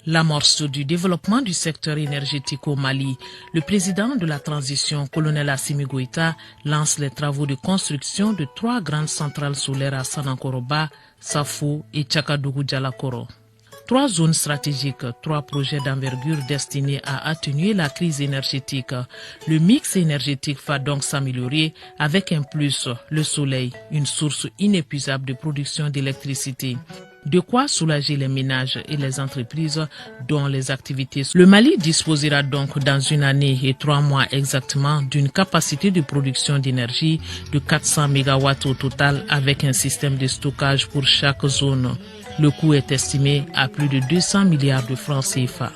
L'amorce du développement du secteur énergétique au Mali, le président de la transition, colonel Assimi Goïta, lance les travaux de construction de 3 grandes centrales solaires à Sanankoroba, Safo et Tchakadougou-Dialakoro. 3 zones stratégiques, 3 projets d'envergure destinés à atténuer la crise énergétique. Le mix énergétique va donc s'améliorer avec un plus, le soleil, une source inépuisable de production d'électricité. De quoi soulager les ménages et les entreprises dont les activités. Le Mali disposera donc dans une année et 3 mois exactement d'une capacité de production d'énergie de 400 MW au total avec un système de stockage pour chaque zone. Le coût est estimé à plus de 200 milliards de francs CFA.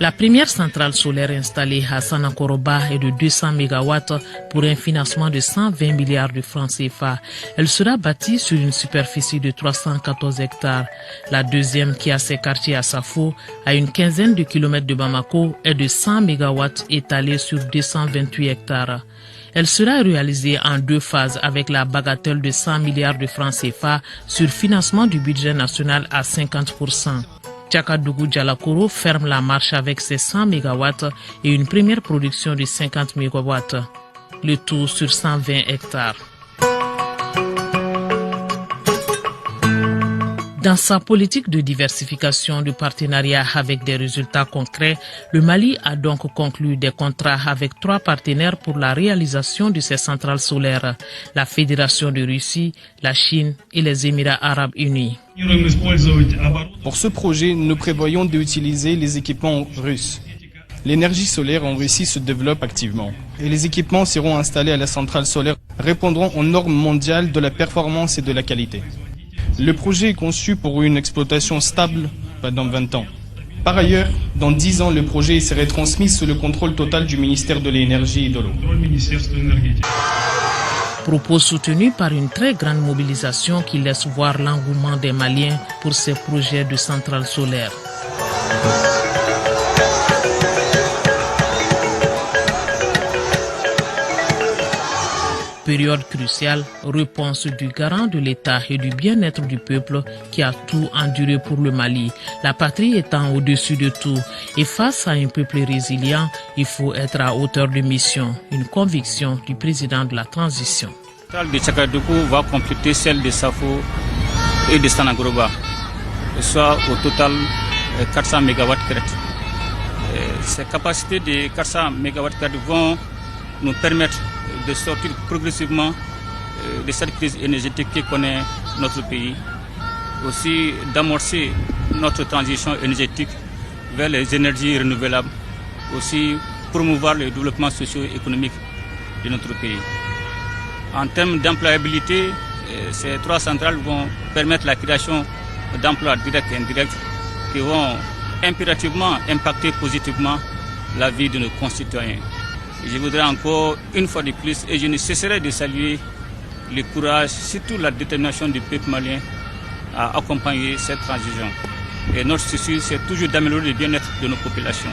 La première centrale solaire installée à Sanankoroba est de 200 MW pour un financement de 120 milliards de francs CFA. Elle sera bâtie sur une superficie de 314 hectares. La deuxième, qui a ses quartiers à Safo, à une quinzaine de kilomètres de Bamako, est de 100 MW étalée sur 228 hectares. Elle sera réalisée en 2 phases avec la bagatelle de 100 milliards de francs CFA sur financement du budget national à 50%. Tchakadougou-Dialakoro ferme la marche avec ses 100 MW et une première production de 50 MW, le tout sur 120 hectares. Dans sa politique de diversification de partenariat avec des résultats concrets, le Mali a donc conclu des contrats avec 3 partenaires pour la réalisation de ces centrales solaires, la Fédération de Russie, la Chine et les Émirats arabes unis. Pour ce projet, nous prévoyons d'utiliser les équipements russes. L'énergie solaire en Russie se développe activement et les équipements seront installés à la centrale solaire répondront aux normes mondiales de la performance et de la qualité. Le projet est conçu pour une exploitation stable pendant 20 ans. Par ailleurs, dans 10 ans, le projet serait transmis sous le contrôle total du ministère de l'Énergie et de l'eau. Propos soutenus par une très grande mobilisation qui laisse voir l'engouement des Maliens pour ces projets de centrales solaires. Période cruciale, réponse du garant de l'État et du bien-être du peuple qui a tout enduré pour le Mali, la patrie étant au-dessus de tout. Et face à un peuple résilient, il faut être à hauteur de mission, une conviction du président de la transition. La centrale de Tchakadougou va compléter celle de Safo et de Sanankoroba, soit au total 400 MW. Ces capacités de 400 MW vont nous permettre de sortir progressivement de cette crise énergétique que connaît notre pays, aussi d'amorcer notre transition énergétique vers les énergies renouvelables, aussi promouvoir le développement socio-économique de notre pays. En termes d'employabilité, ces 3 centrales vont permettre la création d'emplois directs et indirects qui vont impérativement impacter positivement la vie de nos concitoyens. Je voudrais encore une fois de plus, et je ne cesserai de saluer le courage, surtout la détermination du peuple malien à accompagner cette transition. Et notre souci, c'est toujours d'améliorer le bien-être de nos populations.